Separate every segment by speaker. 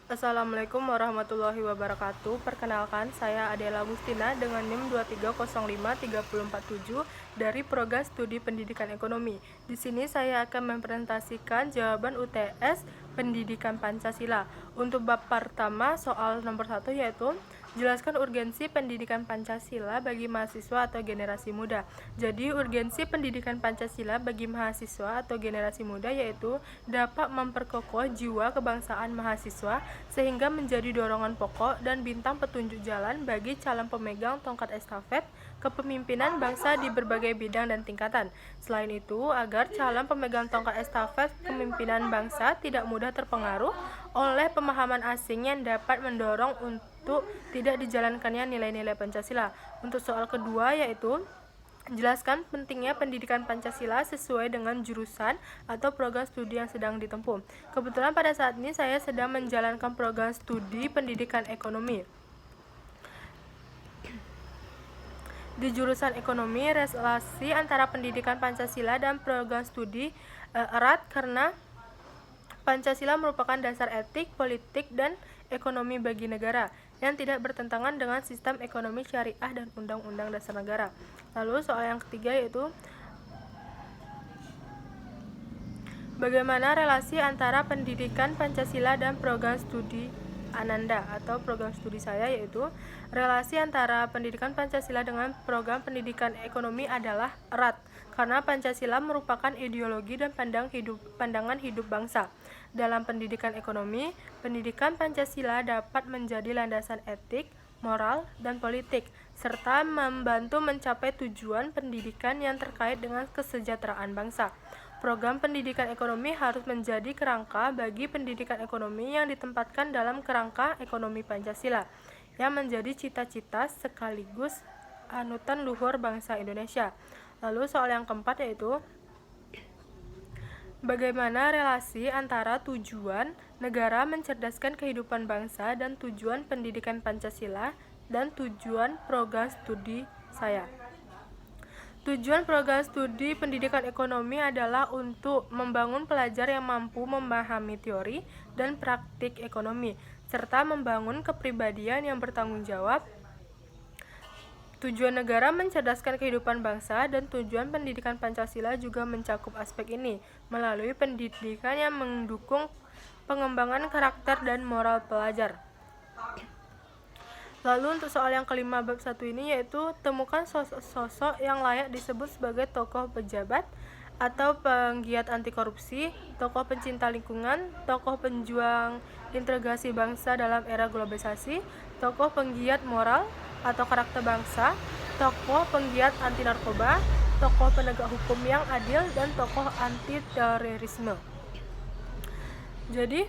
Speaker 1: Assalamualaikum warahmatullahi wabarakatuh. Perkenalkan, saya Adela Agustina dengan NIM 2305347 dari Program Studi Pendidikan Ekonomi. Di sini saya akan mempresentasikan jawaban UTS Pendidikan Pancasila. Untuk bab pertama, soal nomor 1 yaitu jelaskan urgensi pendidikan Pancasila bagi mahasiswa atau generasi muda. Jadi, urgensi pendidikan Pancasila bagi mahasiswa atau generasi muda yaitu dapat memperkokoh jiwa kebangsaan mahasiswa sehingga menjadi dorongan pokok dan bintang petunjuk jalan bagi calon pemegang tongkat estafet kepemimpinan bangsa di berbagai bidang dan tingkatan. Selain itu, agar calon pemegang tongkat estafet kepemimpinan bangsa tidak mudah terpengaruh oleh pemahaman asing yang dapat mendorong untuk tidak dijalankannya nilai-nilai Pancasila. Untuk soal kedua yaitu jelaskan pentingnya pendidikan Pancasila sesuai dengan jurusan atau program studi yang sedang ditempuh. Kebetulan pada saat ini saya sedang menjalankan program studi pendidikan ekonomi. Di jurusan ekonomi, relasi antara pendidikan Pancasila dan program studi erat karena Pancasila merupakan dasar etik, politik, dan ekonomi bagi negara yang tidak bertentangan dengan sistem ekonomi syariah dan undang-undang dasar negara. Lalu soal yang ketiga yaitu bagaimana relasi antara pendidikan Pancasila dan program studi Ananda atau program studi saya, yaitu relasi antara pendidikan Pancasila dengan program pendidikan ekonomi adalah erat karena Pancasila merupakan ideologi dan pandangan hidup bangsa. Dalam pendidikan ekonomi, pendidikan Pancasila dapat menjadi landasan etik, moral, dan politik, serta membantu mencapai tujuan pendidikan yang terkait dengan kesejahteraan bangsa. Program pendidikan ekonomi harus menjadi kerangka bagi pendidikan ekonomi yang ditempatkan dalam kerangka ekonomi Pancasila, yang menjadi cita-cita sekaligus anutan luhur bangsa Indonesia. Lalu soal yang keempat yaitu bagaimana relasi antara tujuan negara mencerdaskan kehidupan bangsa dan tujuan pendidikan Pancasila dan tujuan program studi saya. Tujuan program studi pendidikan ekonomi adalah untuk membangun pelajar yang mampu memahami teori dan praktik ekonomi, serta membangun kepribadian yang bertanggung jawab. Tujuan negara mencerdaskan kehidupan bangsa dan tujuan pendidikan Pancasila juga mencakup aspek ini, melalui pendidikan yang mendukung pengembangan karakter dan moral pelajar. Lalu untuk soal yang kelima bab 1 ini yaitu temukan sosok-sosok yang layak disebut sebagai tokoh pejabat atau penggiat anti korupsi, tokoh pencinta lingkungan, tokoh penjuang integrasi bangsa dalam era globalisasi, tokoh penggiat moral atau karakter bangsa, tokoh penggiat anti narkoba, tokoh penegak hukum yang adil, dan tokoh anti terorisme. Jadi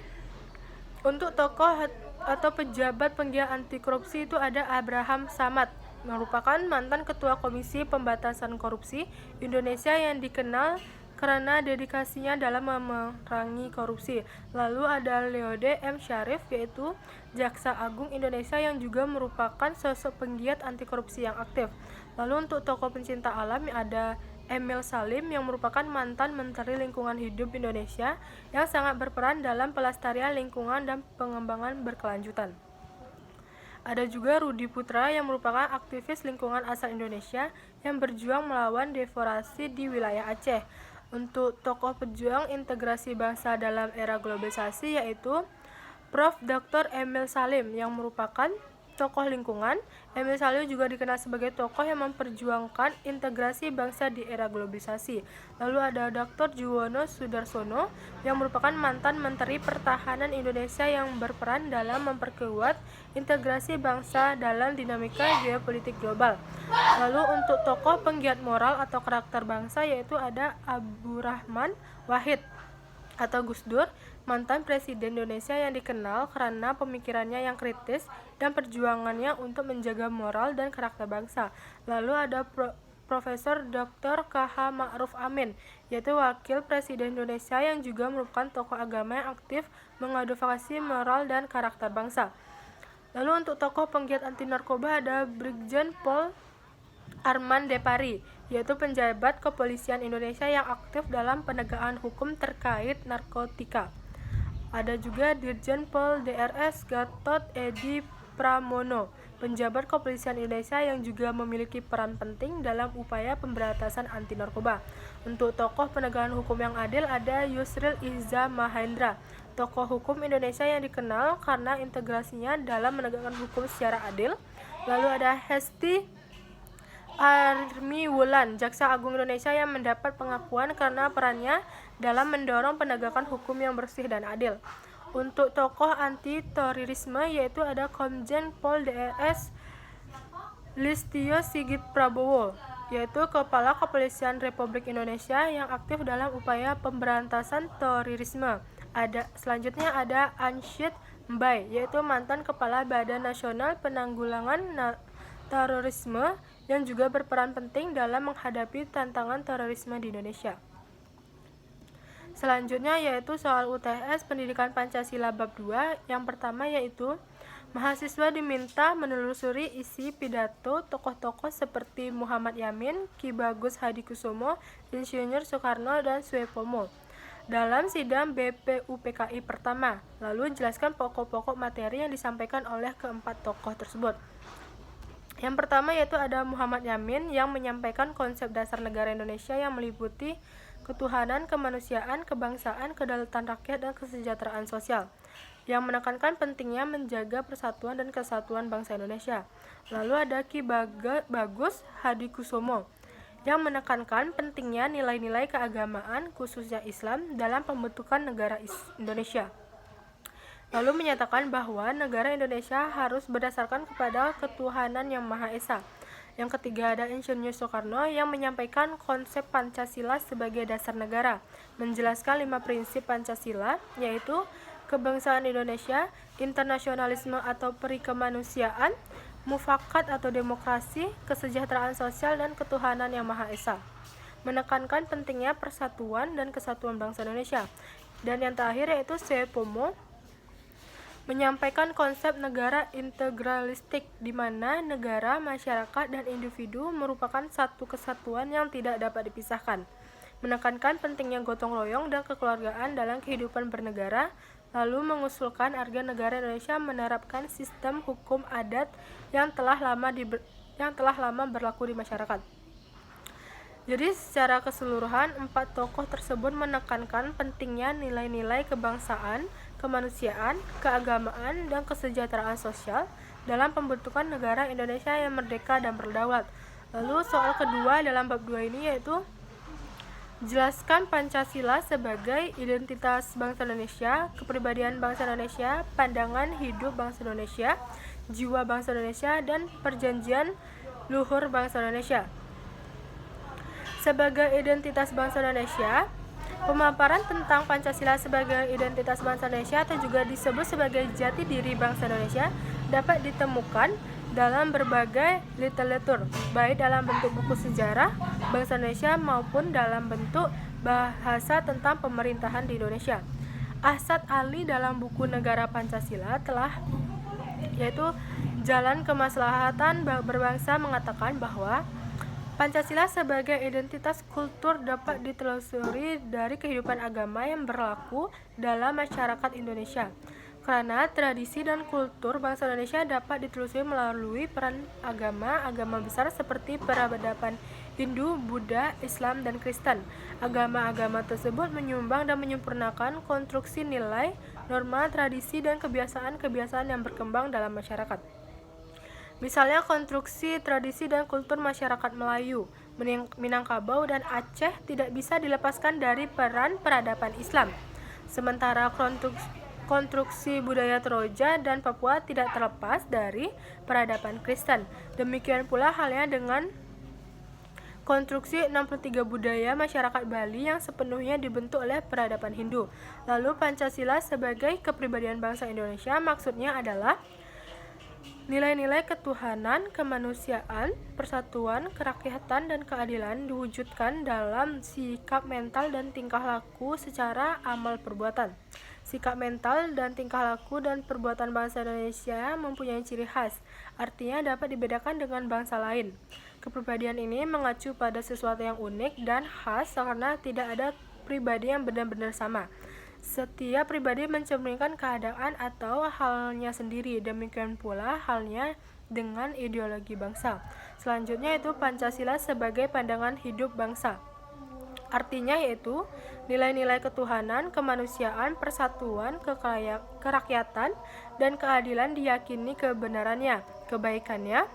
Speaker 1: untuk tokoh atau pejabat penggiat anti korupsi itu ada Abraham Samad, merupakan mantan ketua Komisi Pemberantasan Korupsi Indonesia yang dikenal karena dedikasinya dalam memerangi korupsi. Lalu ada Leode M. Syarif, yaitu Jaksa Agung Indonesia yang juga merupakan sosok penggiat anti korupsi yang aktif. Lalu untuk tokoh pencinta alam ada Emil Salim yang merupakan mantan Menteri Lingkungan Hidup Indonesia yang sangat berperan dalam pelestarian lingkungan dan pengembangan berkelanjutan. Ada juga Rudi Putra yang merupakan aktivis lingkungan asal Indonesia yang berjuang melawan deforestasi di wilayah Aceh. Untuk tokoh pejuang integrasi bangsa dalam era globalisasi yaitu Prof. Dr. Emil Salim yang merupakan tokoh lingkungan. Emil Salim juga dikenal sebagai tokoh yang memperjuangkan integrasi bangsa di era globalisasi. Lalu ada Dr. Juwono Sudarsono yang merupakan mantan Menteri Pertahanan Indonesia yang berperan dalam memperkuat integrasi bangsa dalam dinamika geopolitik global. Lalu untuk tokoh penggiat moral atau karakter bangsa yaitu ada Abdurrahman Wahid atau Gus Dur, mantan Presiden Indonesia yang dikenal karena pemikirannya yang kritis dan perjuangannya untuk menjaga moral dan karakter bangsa. Lalu ada Profesor Dr. K.H. Ma'ruf Amin, yaitu Wakil Presiden Indonesia yang juga merupakan tokoh agama yang aktif mengadvokasi moral dan karakter bangsa. Lalu untuk tokoh penggiat anti narkoba ada Brigjen Pol Arman Depari, yaitu penjabat kepolisian Indonesia yang aktif dalam penegakan hukum terkait narkotika. Ada juga Dirjen Pol Drs Gatot Edi Pramono, penjabat kepolisian Indonesia yang juga memiliki peran penting dalam upaya pemberantasan anti narkoba. Untuk tokoh penegakan hukum yang adil ada Yusril Ihza Mahendra, tokoh hukum Indonesia yang dikenal karena integrasinya dalam menegakkan hukum secara adil. Lalu ada Hesti Armi Wulan, Jaksa Agung Indonesia yang mendapat pengakuan karena perannya dalam mendorong penegakan hukum yang bersih dan adil. Untuk tokoh anti-terorisme yaitu ada Komjen Pol Drs Listio Sigit Prabowo, yaitu Kepala Kepolisian Republik Indonesia yang aktif dalam upaya pemberantasan terorisme. Selanjutnya ada Ansyid Mbai, yaitu mantan Kepala Badan Nasional Penanggulangan Terorisme yang juga berperan penting dalam menghadapi tantangan terorisme di Indonesia. Selanjutnya yaitu soal UTS Pendidikan Pancasila bab 2. Yang pertama yaitu mahasiswa diminta menelusuri isi pidato tokoh-tokoh seperti Muhammad Yamin, Ki Bagus Hadikusumo, Insinyur Soekarno, dan Suepomo dalam sidang BPUPKI pertama. Lalu jelaskan pokok-pokok materi yang disampaikan oleh keempat tokoh tersebut. Yang pertama yaitu ada Muhammad Yamin yang menyampaikan konsep dasar negara Indonesia yang meliputi ketuhanan, kemanusiaan, kebangsaan, kedaulatan rakyat, dan kesejahteraan sosial, yang menekankan pentingnya menjaga persatuan dan kesatuan bangsa Indonesia. Lalu ada Ki Bagus Hadikusumo yang menekankan pentingnya nilai-nilai keagamaan, khususnya Islam, dalam pembentukan negara Indonesia. Lalu menyatakan bahwa negara Indonesia harus berdasarkan kepada ketuhanan yang Maha Esa. Yang ketiga ada Insinyur Soekarno yang menyampaikan konsep Pancasila sebagai dasar negara, menjelaskan 5 prinsip Pancasila, yaitu kebangsaan Indonesia, internasionalisme atau perikemanusiaan, mufakat atau demokrasi, kesejahteraan sosial, dan ketuhanan yang Maha Esa. Menekankan pentingnya persatuan dan kesatuan bangsa Indonesia. Dan yang terakhir yaitu Suepomo menyampaikan konsep negara integralistik, di mana negara, masyarakat, dan individu merupakan satu kesatuan yang tidak dapat dipisahkan. Menekankan pentingnya gotong royong dan kekeluargaan dalam kehidupan bernegara, lalu mengusulkan agar negara Indonesia menerapkan sistem hukum adat yang telah lama berlaku di masyarakat. Jadi secara keseluruhan, 4 tokoh tersebut menekankan pentingnya nilai-nilai kebangsaan, kemanusiaan, keagamaan, dan kesejahteraan sosial dalam pembentukan negara Indonesia yang merdeka dan berdaulat. Lalu soal kedua dalam bab 2 ini yaitu jelaskan Pancasila sebagai identitas bangsa Indonesia, kepribadian bangsa Indonesia, pandangan hidup bangsa Indonesia, jiwa bangsa Indonesia, dan perjanjian luhur bangsa Indonesia. Sebagai identitas bangsa Indonesia, pemaparan tentang Pancasila sebagai identitas bangsa Indonesia atau juga disebut sebagai jati diri bangsa Indonesia dapat ditemukan dalam berbagai literatur, baik dalam bentuk buku sejarah bangsa Indonesia maupun dalam bentuk bahasa tentang pemerintahan di Indonesia. Ahsad Ali dalam buku Negara Pancasila yaitu Jalan Kemaslahatan Berbangsa mengatakan bahwa Pancasila sebagai identitas kultur dapat ditelusuri dari kehidupan agama yang berlaku dalam masyarakat Indonesia. Karena tradisi dan kultur bangsa Indonesia dapat ditelusuri melalui peran agama besar seperti peradaban Hindu, Buddha, Islam, dan Kristen. Agama-agama tersebut menyumbang dan menyempurnakan konstruksi nilai, norma, tradisi, dan kebiasaan-kebiasaan yang berkembang dalam masyarakat. Misalnya konstruksi, tradisi, dan kultur masyarakat Melayu, Minangkabau, dan Aceh tidak bisa dilepaskan dari peran peradaban Islam. Sementara konstruksi budaya Toraja dan Papua tidak terlepas dari peradaban Kristen. Demikian pula halnya dengan konstruksi 63 budaya masyarakat Bali yang sepenuhnya dibentuk oleh peradaban Hindu. Lalu Pancasila sebagai kepribadian bangsa Indonesia maksudnya adalah nilai-nilai ketuhanan, kemanusiaan, persatuan, kerakyatan, dan keadilan diwujudkan dalam sikap mental dan tingkah laku secara amal perbuatan. Sikap mental dan tingkah laku dan perbuatan bangsa Indonesia mempunyai ciri khas, artinya dapat dibedakan dengan bangsa lain. Kepribadian ini mengacu pada sesuatu yang unik dan khas karena tidak ada pribadi yang benar-benar sama. Setiap pribadi mencerminkan keadaan atau halnya sendiri. Demikian pula halnya dengan ideologi bangsa. Selanjutnya itu Pancasila sebagai pandangan hidup bangsa. Artinya yaitu nilai-nilai ketuhanan, kemanusiaan, persatuan, kerakyatan, dan keadilan diyakini kebenarannya, kebaikannya,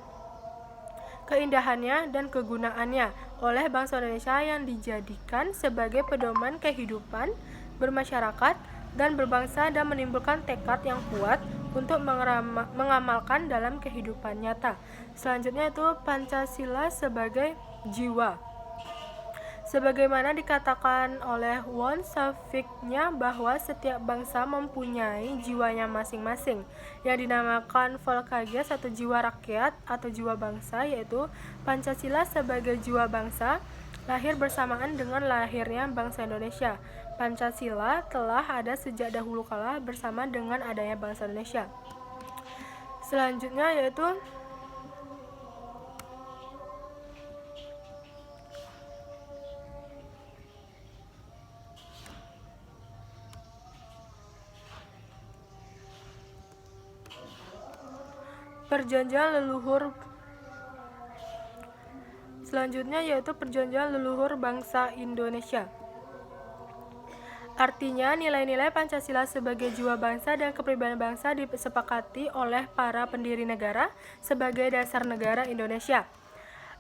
Speaker 1: keindahannya, dan kegunaannya oleh bangsa Indonesia yang dijadikan sebagai pedoman kehidupan bermasyarakat dan berbangsa dan menimbulkan tekad yang kuat untuk mengamalkan dalam kehidupan nyata. Selanjutnya itu Pancasila sebagai jiwa. Sebagaimana dikatakan oleh Won Safiknya bahwa setiap bangsa mempunyai jiwanya masing-masing yang dinamakan Volksgeist atau jiwa rakyat atau jiwa bangsa, yaitu Pancasila sebagai jiwa bangsa lahir bersamaan dengan lahirnya bangsa Indonesia. Pancasila telah ada sejak dahulu kala bersama dengan adanya bangsa Indonesia. Selanjutnya yaitu perjanjian leluhur. Selanjutnya yaitu perjanjian leluhur bangsa Indonesia. Artinya nilai-nilai Pancasila sebagai jiwa bangsa dan kepribadian bangsa disepakati oleh para pendiri negara sebagai dasar negara Indonesia.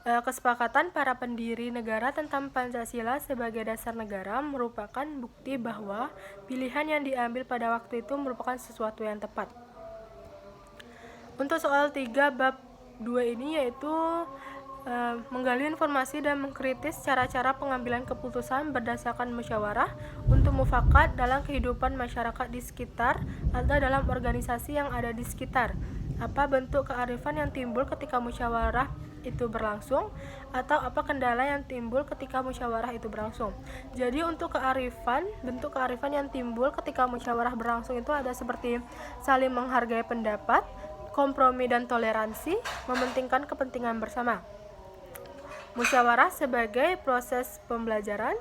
Speaker 1: Kesepakatan para pendiri negara tentang Pancasila sebagai dasar negara merupakan bukti bahwa pilihan yang diambil pada waktu itu merupakan sesuatu yang tepat. Untuk soal 3 bab 2 ini yaitu menggali informasi dan mengkritis cara-cara pengambilan keputusan berdasarkan musyawarah untuk mufakat dalam kehidupan masyarakat di sekitar atau dalam organisasi yang ada di sekitar. Apa bentuk kearifan yang timbul ketika musyawarah itu berlangsung, atau apa kendala yang timbul ketika musyawarah itu berlangsung. Jadi untuk bentuk kearifan yang timbul ketika musyawarah berlangsung itu ada seperti saling menghargai pendapat, kompromi dan toleransi, mementingkan kepentingan bersama. Musyawarah sebagai proses pembelajaran,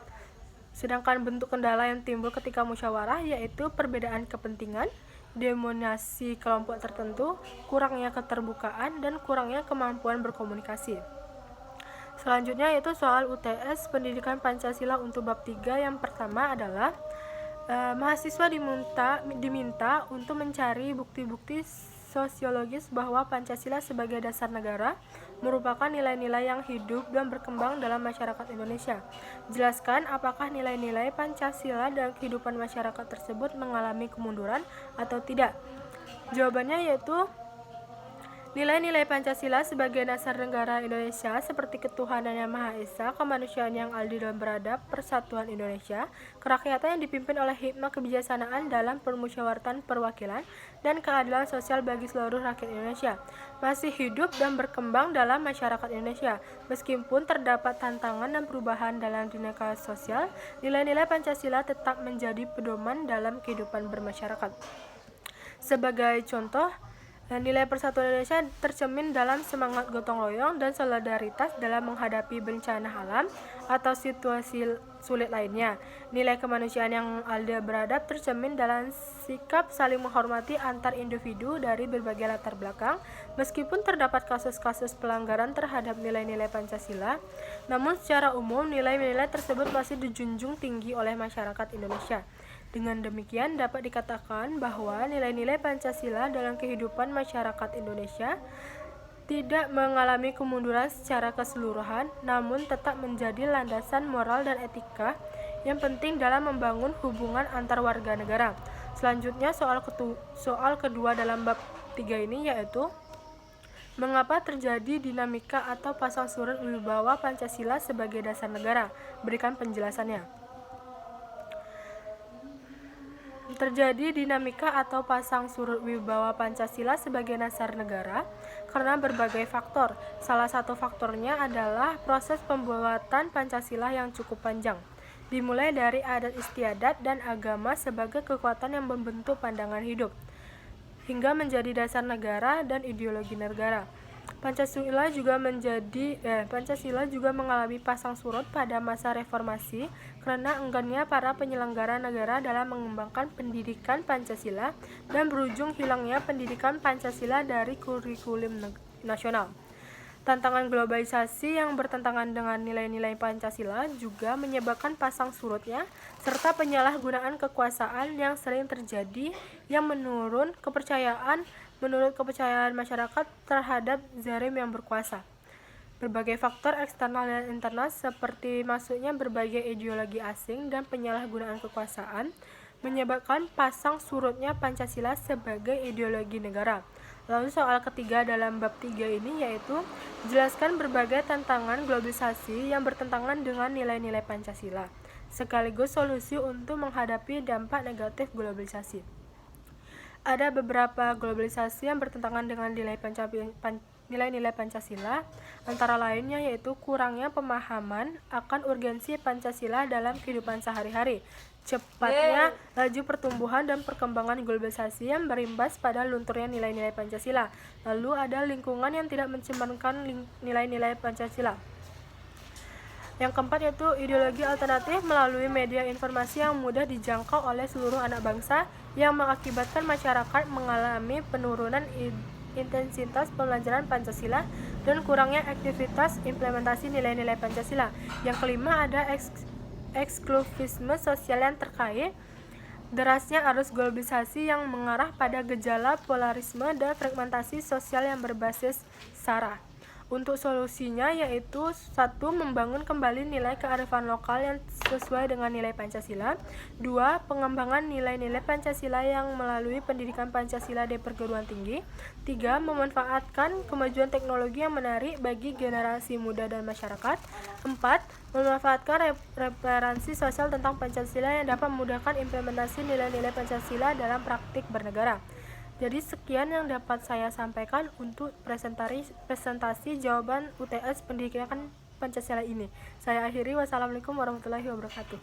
Speaker 1: sedangkan bentuk kendala yang timbul ketika musyawarah yaitu perbedaan kepentingan, dominasi kelompok tertentu, kurangnya keterbukaan, dan kurangnya kemampuan berkomunikasi. Selanjutnya yaitu soal UTS Pendidikan Pancasila untuk bab 3. Yang pertama adalah mahasiswa diminta untuk mencari bukti-bukti sosiologis bahwa Pancasila sebagai dasar negara merupakan nilai-nilai yang hidup dan berkembang dalam masyarakat Indonesia. Jelaskan apakah nilai-nilai Pancasila dalam kehidupan masyarakat tersebut mengalami kemunduran atau tidak. Jawabannya yaitu nilai-nilai Pancasila sebagai dasar negara Indonesia seperti ketuhanan yang Maha Esa, kemanusiaan yang adil dan beradab, persatuan Indonesia, kerakyatan yang dipimpin oleh hikmah kebijaksanaan dalam permusyawaratan perwakilan, dan keadilan sosial bagi seluruh rakyat Indonesia masih hidup dan berkembang dalam masyarakat Indonesia. Meskipun terdapat tantangan dan perubahan dalam dinamika sosial, nilai-nilai Pancasila tetap menjadi pedoman dalam kehidupan bermasyarakat. Sebagai contoh, nilai persatuan Indonesia tercermin dalam semangat gotong royong dan solidaritas dalam menghadapi bencana alam atau situasi sulit lainnya. Nilai kemanusiaan yang adil beradab tercermin dalam sikap saling menghormati antar individu dari berbagai latar belakang. Meskipun terdapat kasus-kasus pelanggaran terhadap nilai-nilai Pancasila, namun secara umum nilai-nilai tersebut masih dijunjung tinggi oleh masyarakat Indonesia. Dengan demikian dapat dikatakan bahwa nilai-nilai Pancasila dalam kehidupan masyarakat Indonesia tidak mengalami kemunduran secara keseluruhan, namun tetap menjadi landasan moral dan etika yang penting dalam membangun hubungan antar warga negara. Selanjutnya soal kedua dalam bab 3 ini yaitu mengapa terjadi dinamika atau pasang surut wibawa Pancasila sebagai dasar negara. Berikan penjelasannya. Terjadi dinamika atau pasang surut wibawa Pancasila sebagai dasar negara karena berbagai faktor. Salah satu faktornya adalah proses pembuatan Pancasila yang cukup panjang, dimulai dari adat istiadat dan agama sebagai kekuatan yang membentuk pandangan hidup, hingga menjadi dasar negara dan ideologi negara. Pancasila juga mengalami pasang surut pada masa reformasi karena enggannya para penyelenggara negara dalam mengembangkan pendidikan Pancasila dan berujung hilangnya pendidikan Pancasila dari kurikulum nasional. Tantangan globalisasi yang bertentangan dengan nilai-nilai Pancasila juga menyebabkan pasang surutnya serta penyalahgunaan kekuasaan yang sering terjadi yang menurut kepercayaan masyarakat terhadap zalim yang berkuasa. Berbagai faktor eksternal dan internal seperti masuknya berbagai ideologi asing dan penyalahgunaan kekuasaan menyebabkan pasang surutnya Pancasila sebagai ideologi negara. Lalu soal ketiga dalam bab 3 ini yaitu jelaskan berbagai tantangan globalisasi yang bertentangan dengan nilai-nilai Pancasila, sekaligus solusi untuk menghadapi dampak negatif globalisasi. Ada beberapa globalisasi yang bertentangan dengan nilai-nilai Pancasila, antara lainnya yaitu kurangnya pemahaman akan urgensi Pancasila dalam kehidupan sehari-hari, cepatnya laju pertumbuhan dan perkembangan globalisasi yang berimbas pada lunturnya nilai-nilai Pancasila. Lalu ada lingkungan yang tidak mencerminkan nilai-nilai Pancasila. Yang keempat yaitu ideologi alternatif melalui media informasi yang mudah dijangkau oleh seluruh anak bangsa yang mengakibatkan masyarakat mengalami penurunan intensitas pembelajaran Pancasila dan kurangnya aktivitas implementasi nilai-nilai Pancasila. Yang kelima ada eksklusivisme sosial yang terkait derasnya arus globalisasi yang mengarah pada gejala polarisme dan fragmentasi sosial yang berbasis SARA. Untuk solusinya yaitu 1. Membangun kembali nilai kearifan lokal yang sesuai dengan nilai Pancasila. 2. Pengembangan nilai-nilai Pancasila yang melalui pendidikan Pancasila di perguruan tinggi. 3. Memanfaatkan kemajuan teknologi yang menarik bagi generasi muda dan masyarakat. 4. Memanfaatkan referensi sosial tentang Pancasila yang dapat memudahkan implementasi nilai-nilai Pancasila dalam praktik bernegara. Jadi sekian yang dapat saya sampaikan untuk presentasi jawaban UTS Pendidikan Pancasila ini. Saya akhiri. Wassalamualaikum warahmatullahi wabarakatuh.